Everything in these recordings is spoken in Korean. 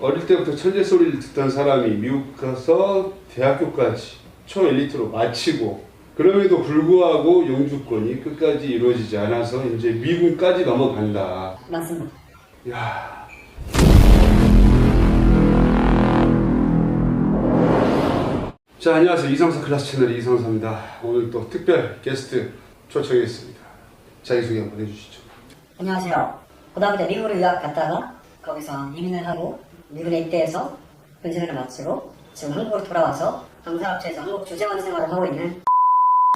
어릴 때부터 천재 소리를 듣던 사람이 미국 가서 대학교까지 초엘리트로 마치고 그럼에도 불구하고 영주권이 끝까지 이루어지지 않아서 이제 미국까지 넘어간다. 맞습니다. 야. 자, 안녕하세요. 이성사 클래스 채널의 이성사입니다. 오늘 또 특별 게스트 초청했습니다. 자기소개 한번 해주시죠. 안녕하세요. 고등학교 때 미국으로 유학 갔다가 거기서 이민을 하고 미국에 입대해서 군생활을 마치고 지금 한국으로 돌아와서 방산업체에서 한국 주재원 생활을 하고 있는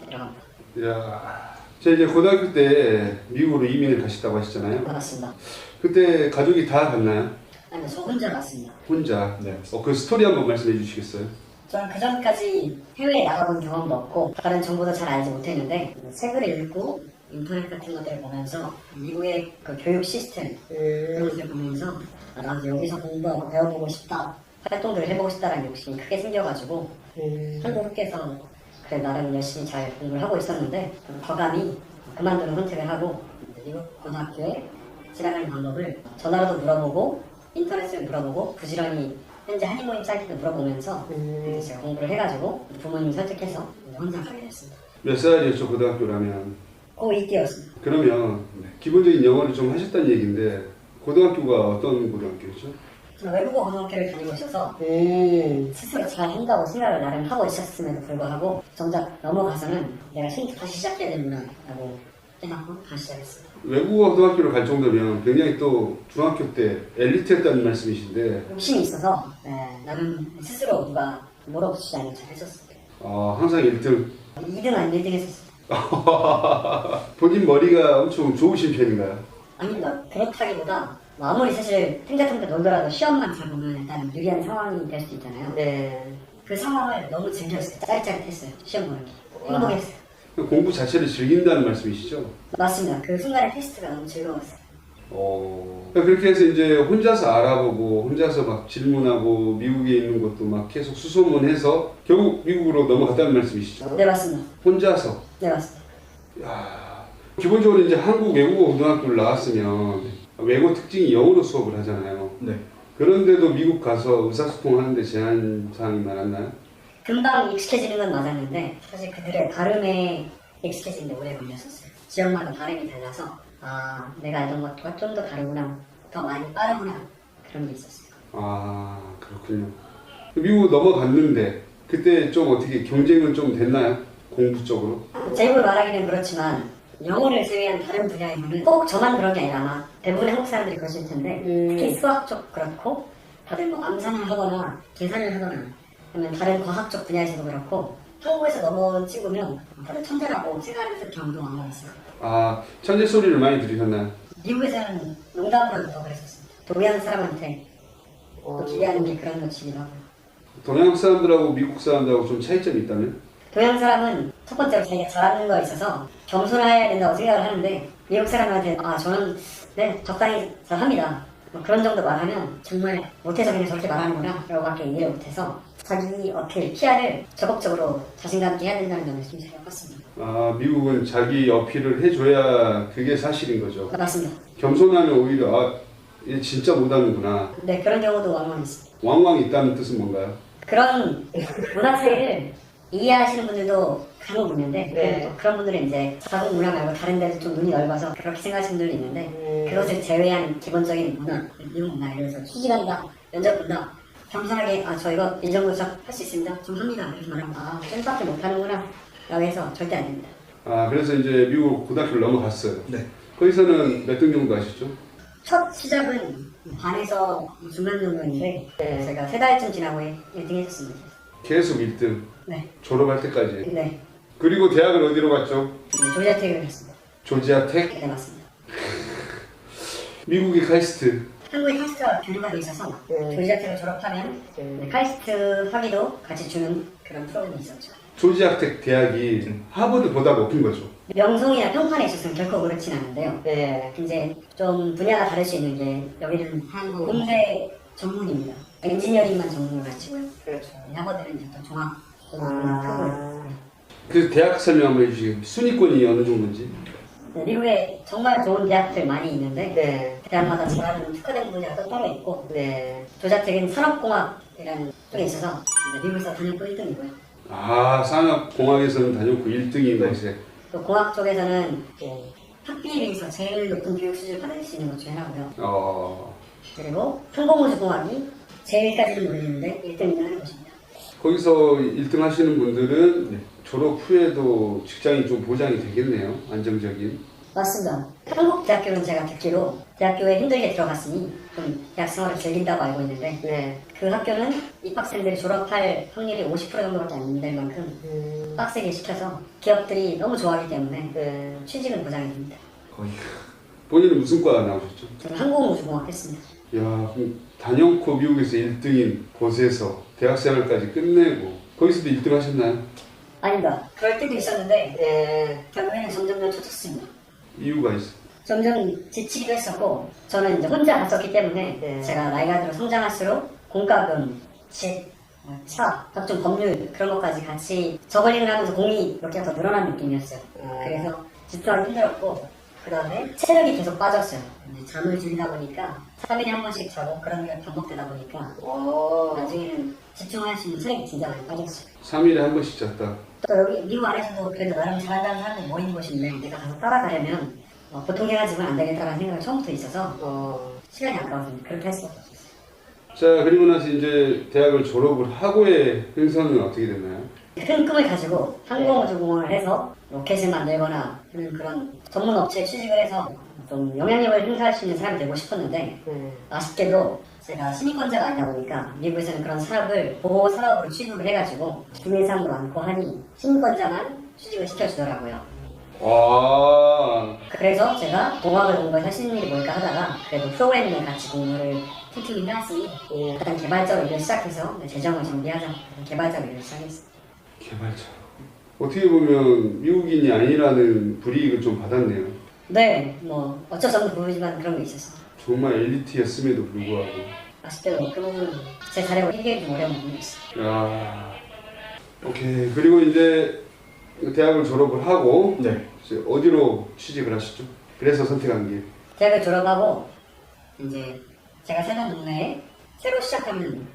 이라고 합니다. 야, 제가 이제 고등학교 때 미국으로 이민을 가셨다고 하셨잖아요. 맞습니다. 그때 가족이 다 갔나요? 아니, 저 혼자 갔습니다. 혼자. 네. 그 스토리 한번 말씀해 주시겠어요? 저는 그 전까지 해외에 나가본 경험도 없고 다른 정보도 잘 알지 못했는데 책을 읽고 인터넷 같은 것들을 보면서 미국의 그 교육 시스템 그런 것을 보면서 나도 여기서 공부하고 배워보고 싶다, 활동들을 해보고 싶다라는 욕심이 크게 생겨가지고 한국에서 그래 나름 열심히 잘 공부를 하고 있었는데 과감히 그만두는 선택을 하고 미국 고등학교에 진학하는 방법을 전화로도 물어보고 인터넷을 물어보고 부지런히 현재 한인모임 사이트도 물어보면서 제가 공부를 해가지고 부모님 설득해서 혼자 가게 됐습니다. 몇 살이었죠, 고등학교라면? 고2 때였습니다. 그러면 기본적인 영어를 좀 하셨다는 얘기인데 고등학교가 어떤 고등학교였죠? 저는 외국어 고등학교를 다니고 있어서 스스로 잘 한다고 생각을 나름 하고 있었음에도 불구하고 정작 넘어가서는 내가 처음부터 다시 시작해야 되는구나 라고 깨닫고 다시 시작했습니다. 외국어 고등학교를 갈 정도면 굉장히 또 중학교 때 엘리트였다는 말씀이신데 욕심이 있어서 나름 스스로 누가 몰아붙이지 않는 잘 했었어요. 항상 1등 2등 아니면 1등 했었어요. 본인 머리가 엄청 좋으신 편인가요? 아닙니다. 그렇다기보다 아무리 사실 탱자탱자 놀더라도 시험만 잘 보면 일단 유리한 상황이 될 수도 있잖아요. 네. 그 상황을 너무 즐겼어요. 짜릿짜릿했어요. 시험 보는 게. 행복했어요. 공부 자체를 즐긴다는 말씀이시죠? 맞습니다. 그 순간의 테스트가 너무 즐거웠어요. 그렇게 해서 이제 혼자서 알아보고 혼자서 막 질문하고 미국에 있는 것도 막 계속 수소문해서 결국 미국으로 넘어갔다는 말씀이시죠? 네, 맞습니다. 혼자서? 네, 맞습니다. 야, 기본적으로 이제 한국 외국어 고등학교를 나왔으면 외고 특징이 영어로 수업을 하잖아요. 네. 그런데도 미국 가서 의사소통하는데 제한사항이 많았나요? 금방 익숙해지는 건 맞았는데 사실 그들의 발음에 익숙해지는데 오래 걸렸었어요. 지역마다 발음이 달라서 내가 알던 것과 좀 더 다르구나, 더 많이 빠르구나 그런 게 있었어요. 그렇군요. 미국 넘어갔는데 그때 좀 어떻게 경쟁은 좀 됐나요? 공부 쪽으로? 제 입으로 말하기는 그렇지만 영어를 제외한 다른 분야에서는 꼭 저만 그런 게 아니라 아마 대부분의 한국 사람들이 그러실 텐데 특히 수학 쪽 그렇고 다들 뭐 암산을 하거나 계산을 하거나 아니면 다른 과학 쪽 분야에서도 그렇고 한국에서 넘어온 친구면 다들 천재라고 생각하는 경우도 많았어요. 천재 소리를 많이 들으셨나요? 미국에서는 농담으로도 더 그랬었습니다. 동양 사람한테 또 기대하는 게 그런 것이기도 하고요. 동양 사람들하고 미국 사람들하고 좀 차이점이 있다면? 동양 사람은 첫 번째로 자기가 잘하는 거에 있어서 겸손해야 된다고 생각을 하는데 미국 사람한테 저는 네 적당히 잘합니다 뭐 그런 정도 말하면 정말 못해서 그냥 저렇게 말하는구나 라고 밖에 이해를 못해서 자기 어필, PR을 적극적으로 자신감 있게 해야 된다는 점을 좀 잘 봤습니다. 미국은 자기 어필을 해줘야 그게 사실인 거죠. 맞습니다. 겸손하면 오히려 얘 진짜 못하는구나. 네, 그런 경우도 왕왕 있습니다. 왕왕 있다는 뜻은 뭔가요? 그런 문화 차이를 이해하시는 분들도 간혹 있는데 그런 분들은 이제 자국 문화 말고 다른 데도 좀 눈이 넓어서 그렇게 생각하시는 분들도 있는데 그것을 제외한 기본적인 문화, 미국 문화, 예를 들어서 휴직한다, 면접 본다, 겸손하게 저 이거 이 정도 할 수 있습니다, 좀 합니다 이렇게 말하면 쌤밖에 못하는구나 라고 해서 절대 안 됩니다. 그래서 이제 미국 고등학교를 넘어갔어요. 네. 거기서는 몇 등 정도 하셨죠? 첫 시작은 반에서 중간 정도인데 제가 3달쯤 지나고 1등 했었습니다. 계속 1등. 네. 졸업할 때까지. 네. 그리고 대학은 어디로 갔죠? 조지아텍을 했습니다. 조지아텍? 네, 맞습니다. 미국의 카이스트. 한국에 카이스트가 교류가 돼 있어서 조지아텍을 졸업하면 카이스트 학위도 같이 주는 그런 프로그램이 있었죠. 조지아텍 대학이 하버드보다 높은 거죠. 명성이나 평판에 있어서는 결코 그렇진 않은데요. 이제 좀 분야가 다를 수 있는 게 여기는 한국 공대 전문입니다. 엔지니어링만 전문을 가지고요. 그렇죠. 하버드는 이제 또 종합 크고요. 그 대학 설명 한번 해주시겠어요? 순위권이 어느 정도인지? 미국에 정말 좋은 대학들 많이 있는데 네. 대학마다 잘하는 특화된 분야가 또 따로 있고 네. 조자택은 산업공학이라는 쪽에 있어서 이제 미국에서 단연코 1등이고요. 아, 산업공학에서는 다녔고 1등인 것에. 또 공학 쪽에서는 학비에 비해서 제일 높은 교육 수준을 받을 수 있는 것 중에 하나고요. 그리고 항공우주공학이 제일까지는 모르겠는데 1등을 하는 것입니다. 거기서 1등 하시는 분들은 졸업 후에도 직장이 좀 보장이 되겠네요. 안정적인. 맞습니다. 한국대학교는 제가 듣기로 대학교에 힘들게 들어갔으니 좀 대학 생활을 즐긴다고 알고 있는데 네. 그 학교는 입학생들이 졸업할 확률이 50% 정도밖에 안 될 만큼 빡세게 시켜서 기업들이 너무 좋아하기 때문에 취직은 보장이 됩니다. 거의. 본인은 무슨 과 나오셨죠? 저는 항공우주공학 했습니다. 야, 그럼 단연코 미국에서 1등인 곳에서 대학생활까지 끝내고 거기서도 1등 하셨나요? 아닙니다. 그럴 때도 있었는데 네. 결국에는 점점 쳐졌습니다. 이유가 있어. 점점 지치기도 했었고 저는 이제 혼자 갔었기 때문에 제가 나이가 들어 성장할수록 공과금, 집, 차, 각종 법률 그런 것까지 같이 저글링을 하면서 공이 이렇게 더 늘어난 느낌이었어요. 그래서 집중하기 힘들었고 그 다음에 체력이 계속 빠졌어요. 잠을 줄이다 보니까 3일에 한 번씩 자고 그런 게 반복되다 보니까 나중에는 집중할 수 있는 체력이 진짜 많이 빠졌어요. 3일에 한 번씩 잤다. 또 여기 미국 안에서도 그래도 나름 잘한다는 사람들이 모이는 곳인데 내가 가서 따라가려면 보통 해가지고는 안 되겠다는 생각이 처음부터 있어서 시간이 아까워서 그렇게 했었어요. 자, 그리고 나서 이제 대학을 졸업을 하고의 행선은 어떻게 됐나요? 큰 꿈을 가지고 항공우주공학을 해서 로켓을 만들거나 하는 그런 전문 업체에 취직을 해서 좀 영향력을 행사할 수 있는 사람이 되고 싶었는데 아쉽게도 제가 시민권자가 아니다 보니까 미국에서는 그런 산업을 보호 산업으로 취급을 해가지고 국내 사람도 많고 하니 시민권자만 취직을 시켜주더라고요. 와, 그래서 제가 공학을 공부해서 할 수 있는 일이 뭘까 하다가 그래도 프로그래밍을 같이 공부를 틈틈이 해왔으니 일단 개발자로 일을 시작해서 재정을 정비하자 개발자로 일을 시작했어요. 개발자. 어떻게 보면 미국인이 아니라는 불이익을 좀 받았네요. 네, 뭐 어쩔 수 없는 부분이지만 그런 게 있었어요. 정말 엘리트였음에도 불구하고. 아쉽게도 그 부분은 제 자력으로 해결이 좀 어려운 부분이 있어요. 야, 오케이. 그리고 이제 대학을 졸업을 하고 이제 어디로 취직을 하시죠? 그래서 선택한 게. 대학을 졸업하고 이제 제가 살던 동네에 새로 시작하는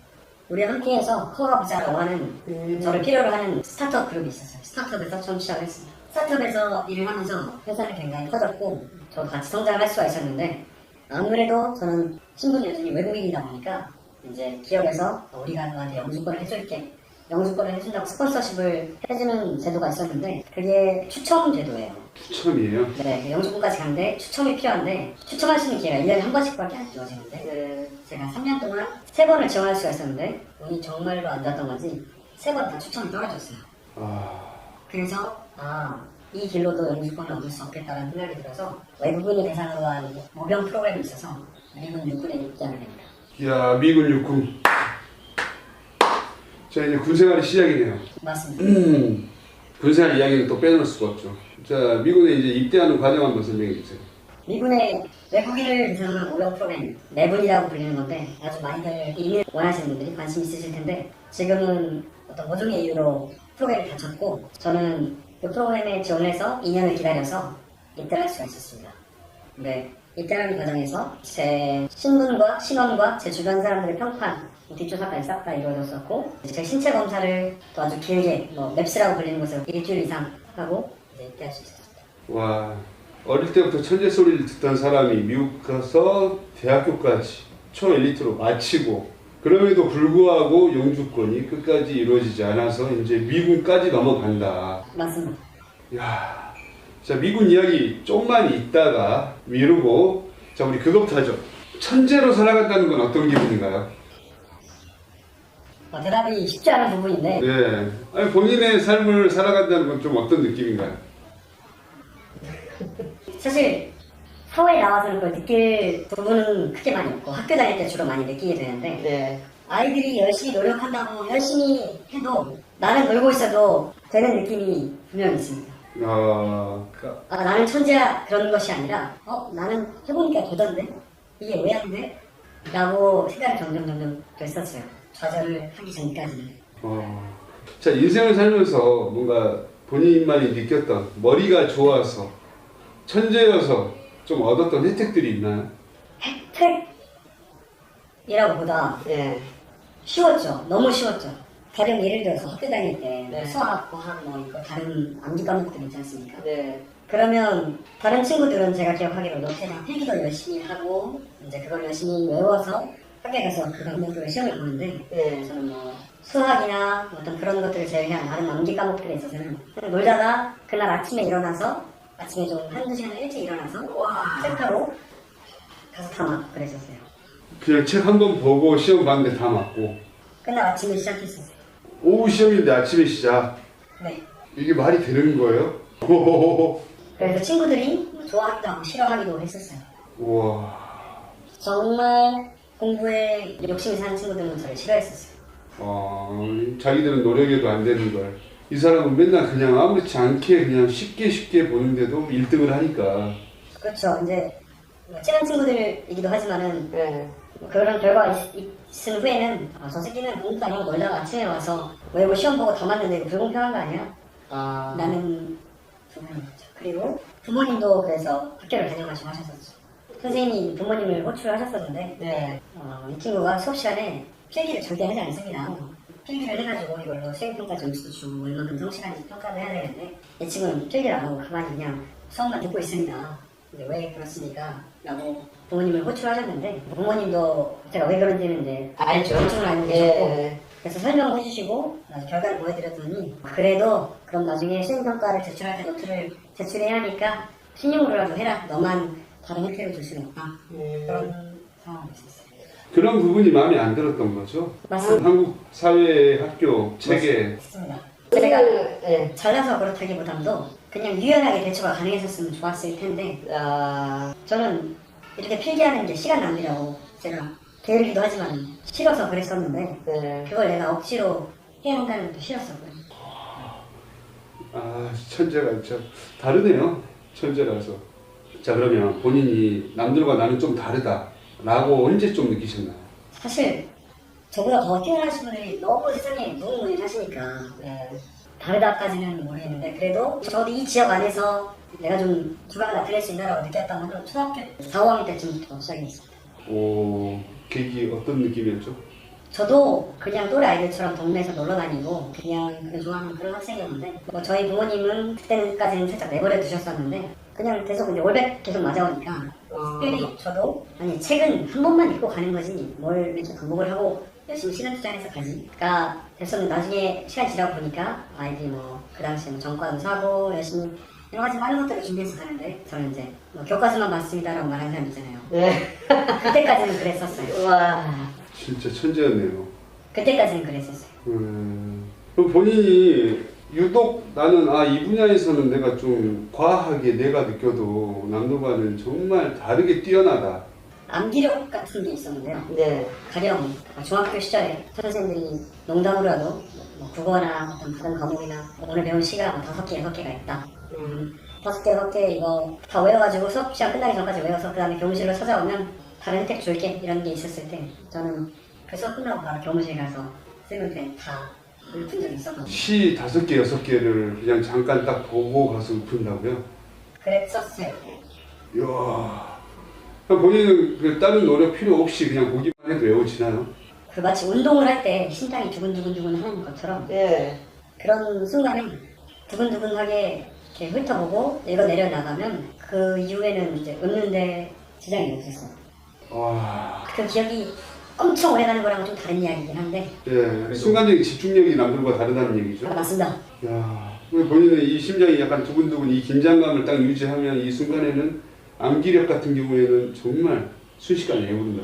우리 함께해서 커버보자라고 하는 저를 필요로 하는 스타트업 그룹이 있었어요. 스타트업에서 처음 시작을 했습니다. 스타트업에서 일을 하면서 회사는 굉장히 커졌고 저도 같이 성장을 할 수가 있었는데 아무래도 저는 신분 여전히 외국인이다 보니까 이제 기업에서 우리가 너한테 영주권을 해줄게 영주권을 해준다고 스폰서십을 해주는 제도가 있었는데 그게 추첨 제도예요. 추첨이에요? 네, 영주권까지 가는데 추첨이 필요한데 추첨할 수 있는 기회가 1년에 한 번씩밖에 안 주어지는데 제가 3년 동안 3번을 지원할 수가 있었는데 운이 정말로 안 좋았던 건지 3번 다 추첨이 떨어졌어요. 그래서 이 길로도 영주권을 얻을 수 없겠다는 생각이 들어서 외국인을 대상으로 한 모병 프로그램이 있어서 미군 육군에 입대하게 됩니다. 이야, 미군 육군. 자, 이제 군생활이 시작이네요. 맞습니다. 군생활 이야기는 또 빼놓을 수가 없죠. 자, 미군에 이제 입대하는 과정 한번 설명해 주세요. 미군의 외국인을 대상으로 모병 프로그램 내분이라고 불리는 건데 아주 많이들 이민을 원하시는 분들이 관심 있으실 텐데 지금은 어떤 모종의 이유로 프로그램이 닫혔고 저는 그 프로그램에 지원해서 2년을 기다려서 입대를 할 수가 있었습니다. 네, 입대하는 과정에서 제 신분과 신원과 제 주변 사람들의 평판 뒷조사까지 싹 다 이루어졌었고 제 신체 검사를 또 아주 길게 맵스라고 불리는 곳에서 일주일 이상 하고 이제 입대할 수 있었습니다. 와, 어릴 때부터 천재 소리를 듣던 사람이 미국 가서 대학교까지 초엘리트로 마치고 그럼에도 불구하고 영주권이 끝까지 이루어지지 않아서 이제 미군까지 넘어간다. 맞습니다. 야, 자, 미군 이야기 좀만 있다가 미루고 자, 우리 그것부터 하죠. 천재로 살아간다는 건 어떤 기분인가요? 대답이 쉽지 않은 부분인데 네, 아니, 본인의 삶을 살아간다는 건 좀 어떤 느낌인가요? 사실 사회에 나와서는 그걸 느낄 부분은 크게 많이 없고 학교 다닐 때 주로 많이 느끼게 되는데 아이들이 열심히 노력한다고 열심히 해도 나는 놀고 있어도 되는 느낌이 분명히 있습니다. 나는 천재야 그런 것이 아니라 나는 해보니까 되던데 이게 왜 안 돼? 라고 생각이 점점 됐었어요. 좌절을 하기 전까지는. 자, 인생을 살면서 뭔가 본인만이 느꼈던 머리가 좋아서 천재여서 좀 얻었던 혜택들이 있나요? 혜택이라고 보다 예. 쉬웠죠. 너무 쉬웠죠. 다른 예를 들어서 학교 다닐 때 네. 수학, 과학 뭐 이거 다른 암기 과목들 있지 않습니까? 네. 그러면 다른 친구들은 제가 기억하기로 노트랑 필기도 열심히 하고 이제 그걸 열심히 외워서 학교에 가서 그 과목들을 시험을 보는데 예. 저는 뭐 수학이나 어떤 그런 것들을 제외한 다른 암기 과목들에 있어서는 그냥 놀다가 그날 아침에 일어나서 아침에 좀 한두 시간 일찍 일어나서 책하로 가서 다 맞고 그랬었어요. 그냥 책 한 번 보고 시험 봤는데 다 맞고 그날 아침에 시작했었어요. 오후 시험인데 아침에 시작. 네. 이게 말이 되는 거예요? 호호호호. 그래서 친구들이 좋아하기도 하고 싫어하기도 했었어요. 우와. 정말 공부에 욕심이 사는 친구들은 저를 싫어했었어요. 자기들은 노력해도 안 되는 걸. 이 사람은 맨날 그냥 아무렇지 않게 그냥 쉽게 보는데도 1등을 하니까. 그렇죠. 이제 친한 친구들이기도 하지만은 예. 그런 결과가 있은 후에는 저 새끼는 공부도 안 하고 놀다가 아침에 와서 외고 시험 보고 다 맞는데 이거 불공평한 거 아니야? 아. 라는 부분이었죠. 그리고 부모님도 그래서 학교를 다녀가시고 하셨었죠. 선생님이 부모님을 호출을 하셨었는데 네. 이 친구가 수업 시간에 필기를 절대 하지 않습니다. 필기를 해가지고 이걸로 수행평가 점수도 주고 얼마큼 성실한지 평가를 해야 되는데 이 친구는 필기를 안 하고 가만히 그냥 수업만 듣고 있습니다. 근데 왜 그렇습니까? 라고 부모님을 호출하셨는데 부모님도 제가 왜 그런지는 이제 알죠. 대충은 알고 계셨고 예. 그래서 설명을 해주시고 결과를 보여드렸더니 그래도 그럼 나중에 수행평가를 제출할 때 노트를 제출해야 하니까 신용으로라도 해라. 너만 다른 혜택을 줄 수는 없다. 그런 상황이 있었어요. 그런 부분이 마음에 안 들었던 거죠. 맞습니다. 한국 사회, 학교, 체계. 맞습니다. 제가 예. 잘나서 그렇다기보다도 그냥 유연하게 대처가 가능했었으면 좋았을 텐데 아. 저는 이렇게 필기하는 게 시간 낭비라고 제가 게으르기도 하지만 싫어서 그랬었는데 네. 그걸 내가 억지로 해야 한다는 것도 싫었었고요. 천재가 진짜 다르네요. 천재라서. 자, 그러면 본인이 남들과 나는 좀 다르다라고 언제 좀 느끼셨나요? 사실 저보다 더 뛰어나신 분들이 너무 세상에 무궁무진 하시니까 다르다까지는 모르겠는데 그래도 저도 이 지역 안에서 내가 좀 주방을 나타낼 수 있나라고 느꼈던 건 초등학교 4, 5학년 때쯤부터 시작했습니다. 계기 어떤 느낌이었죠? 저도 그냥 또래 아이들처럼 동네에서 놀러 다니고 그냥 좋아하는 그런 학생이었는데 뭐 저희 부모님은 그때까지는 살짝 내버려 두셨었는데 그냥 계속 이제 올백 계속 맞아오니까 특별히 저도 아니 책은 한 번만 읽고 가는 거지 뭘 이렇게 반복을 하고 열심히 시간 투자해서 가지가 됐었는데 나중에 시간 지나고 보니까 아이들이 뭐 그 당시에 뭐 전과도 사고 열심히 여러 가지 많은 것들을 준비해서 가는데 저는 이제 뭐 교과서만 봤습니다라고 말하는 사람 있잖아요. 네. 그때까지는 그랬었어요. 와. 진짜 천재였네요. 그때까지는 그랬었어요. 그럼 본인이 유독 나는 이 분야에서는 내가 좀 과하게 내가 느껴도 남들과는 정말 다르게 뛰어나다. 암기력 같은 게 있었는데요. 네. 가령 중학교 시절에 선생님들이 농담으로라도 뭐 국어나 어떤 다른 과목이나 오늘 배운 시가 뭐 5개, 6개가 있다. 5개, 6개 이거 다 외워가지고 수업 시간 끝나기 전까지 외워서 그 다음에 교무실로 찾아오면 다른 혜택 줄게 이런 게 있었을 때 저는 그 수업 끝나고 바로 교무실 가서 쌤한테 다 읊은 적이 있었거든요. 시 5개, 6개를 그냥 잠깐 딱 보고 가서 읊은다고요? 그랬었어요. 이야. 그럼 본인은 그 다른 노력 필요 없이 그냥 보기만 해도 외워지나요? 그 마치 운동을 할 때 심장이 두근두근두근 하는 것처럼 예. 그런 순간에 두근두근하게 이렇게 훑어보고 읽어 내려나가면 그 이후에는 이제 읊는데 지장이 없었어요. 와. 그 기억이 엄청 오래가는 거랑은 좀 다른 이야기이긴 한데 예, 순간적인 집중력이 남들과 다르다는 얘기죠. 맞습니다. 야, 본인은 이 심장이 약간 두근두근 이 긴장감을 딱 유지하면 이 순간에는 암기력 같은 경우에는 정말 순식간에 외운다.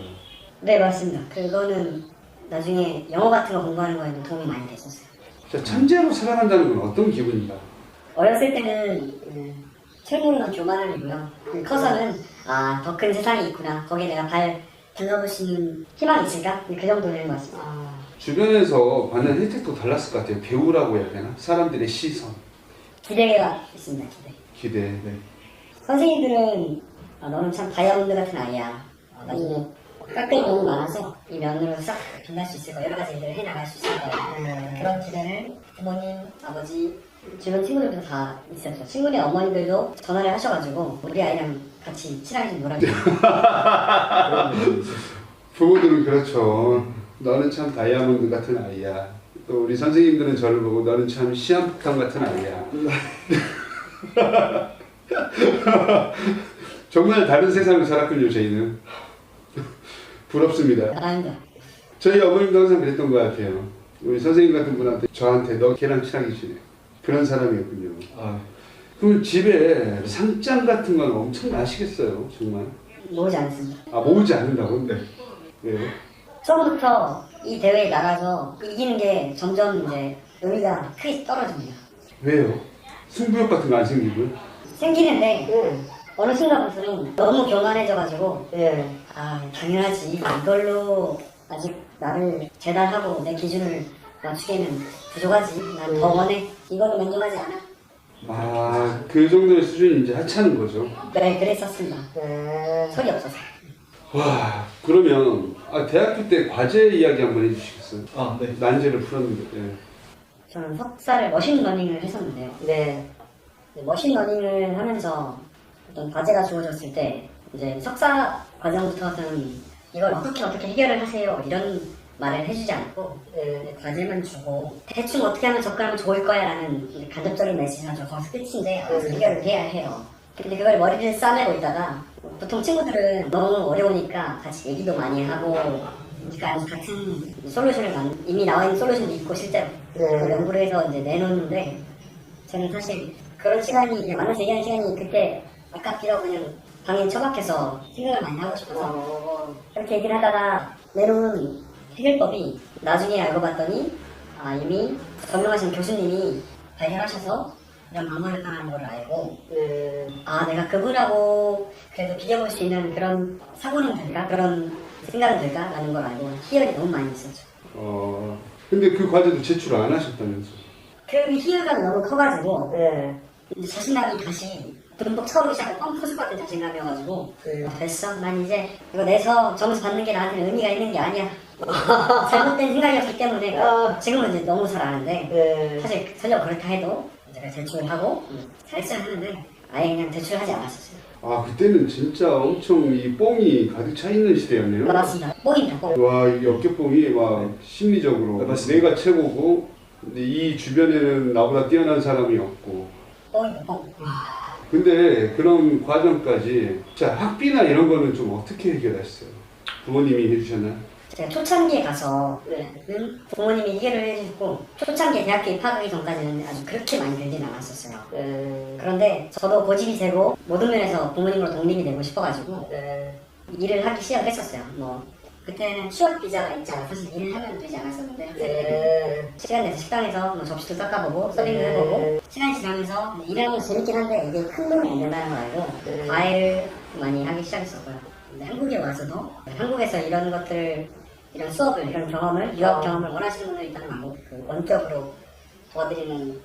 네 맞습니다. 그거는 나중에 영어 같은 거 공부하는 거에도 도움이 많이 됐었어요. 자, 천재로 살아간다는 건 어떤 기분인가? 어렸을 때는 철모르는 교만을이고요. 커서는 더 큰 세상이 있구나. 거기에 내가 발 담가볼 수 있는 희망이 있을까? 그 정도 되는 것 같습니다. 주변에서 받는 혜택도 달랐을 것 같아요. 배우라고 해야 되나? 사람들의 시선, 기대가 있습니다. 기대. 네. 선생님들은 너는 참 다이아몬드 같은 아이야. 나중에 깎을 너무 많아서 이 면으로 싹 빛날 수 있을 거야. 여러 가지 일들을 해나갈 수 있을 거야. 그런 기대를 부모님, 아버지, 주변 친구들도 다 있었죠. 친구네 어머니들도 전화를 하셔가지고 우리 아이랑 같이 친하게 좀 놀아주고. 부모들은 그렇죠. 너는 참 다이아몬드 같은 아이야. 또 우리 선생님들은 저를 보고 너는 참 시한폭탄 같은 아이야. 정말 다른 세상을 살았군요, 저희는. 부럽습니다. 아닙니다. 저희 어머님도 항상 그랬던 것 같아요. 우리 선생님 같은 분한테 저한테 너 걔랑 친하게 지내. 그런 사람이었군요. 아, 그럼 집에 상장 같은 건 엄청 나시겠어요, 정말? 모으지 않습니다. 아, 모으지 않는다고? 네. 왜요? 처음부터 이 대회에 나가서 이기는 게 점점 이제 의미가 크게 떨어집니다. 왜요? 승부욕 같은 거 안 생기고요? 생기는데 어느 순간부터는 너무 교만해져가지고 아 당연하지 이걸로 아직 나를 재단하고 내 기준을 맞추기에는 부족하지 난 더 원해 이걸로 만족하지 않아. 아, 그 정도의 수준이 이제 하찮은 거죠. 네 그랬었습니다. 소리 없어서. 와, 그러면 대학교 때 과제 이야기 한번 해주시겠어요? 아, 네. 난제를 풀었는데. 예. 저는 석사를 머신러닝을 했었는데요. 네. 머신러닝을 하면서 어떤 과제가 주어졌을 때 이제 석사 과정부터는 이걸 어떻게 해결을 하세요 이런 말을 해주지 않고 과제만 주고 대충 어떻게 하면 접근하면 좋을 거야 라는 간접적인 메시지가 좀 거기서 끝인데 해결을 해야 해요. 근데 그걸 머리를 싸매고 있다가 보통 친구들은 너무 어려우니까 같이 얘기도 많이 하고 그러니까 같은 솔루션을 이미 나와 있는 솔루션도 있고 실제로 그걸 연구를 해서 이제 내놓는데 저는 사실 그런 시간이 그냥 만나서 얘기하는 시간이 그때 아깝기도 그냥 방에 처박혀서 생각을 많이 하고 싶어서 그렇게 얘기를 하다가 내놓은 해결법이 나중에 알고 봤더니 이미 전명하신 교수님이 발견하셔서 이런 방법을 하는 걸 알고 내가 그분하고 그래도 비교볼 수 있는 그런 사고는 될까? 그런 생각은 될까? 라는 걸 알고 희열이 너무 많이 있었죠. 근데 그 과제도 제출 안 하셨다면서? 그 희열감이 너무 커가지고 이제 자신감이 다시 듬뿍 차오르기 시작한 펌프스 같은 자신감이어가지고 됐어 난 이제 이거 내서 점수 받는 게 나한테는 의미가 있는 게 아니야. 잘못된 생각이었기 때문에 지금은 이제 너무 잘 아는데 사실 설령 그렇다 해도 제가 제출을 하고 잘했어야 하는데 아예 그냥 제출하지 않았었어요. 아, 그때는 진짜 엄청 이 뽕이 가득 차 있는 시대였네요. 맞습니다. 뽕입니다. 뽕. 와, 이 어깨뽕이 막 심리적으로 맞습니다. 내가 최고고 근데 이 주변에는 나보다 뛰어난 사람이 없고. 뽕입니다. 뽕. 근데 그런 과정까지 자, 학비나 이런 거는 좀 어떻게 해결했어요? 부모님이 해주셨나요? 제가 초창기에 가서 부모님이 해결을 해주고 초창기에 대학교 입학하기 전까지는 아주 그렇게 많이 들지는 않았었어요. 그런데 저도 고집이 세고 모든 면에서 부모님으로 독립이 되고 싶어가지고 일을 하기 시작했었어요. 뭐 그때는 취업 비자가 있잖아. 사실 일을 하면 되지 않았었는데 시간 내서 식당에서 뭐 접시도 닦아보고 서빙도 해보고 시간이 지나면서 일하는 건 재밌긴 한데 이게 큰 돈이 안 된다는 걸 알고 과외를 많이 하기 시작했었고요. 근데 한국에 와서도 한국에서 이런 것들 이런 수업을 이런 경험을 유학 경험을 원하시는 분들이 있다는 거 그 원격으로 도와드리는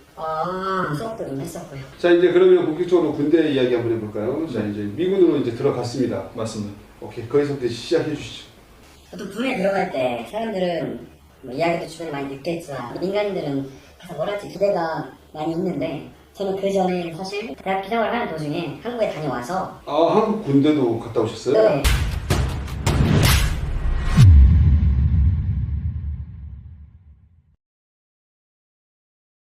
수업도 좀 했었고요. 자, 이제 그러면 본격적으로 군대 이야기 한번 해볼까요? 자, 이제 미군으로 이제 들어갔습니다. 맞습니다. 오케이, 거기서부터 시작해 주시죠. 보통 군에 들어갈 때 사람들은 뭐 이야기도 주변에 많이 듣겠지만 민간인들은 가서 뭘 할지 기대가 많이 있는데 저는 그 전에 사실 대학 생활을 하는 도중에 한국에 다녀와서 아, 한국 군대도 갔다 오셨어요? 네,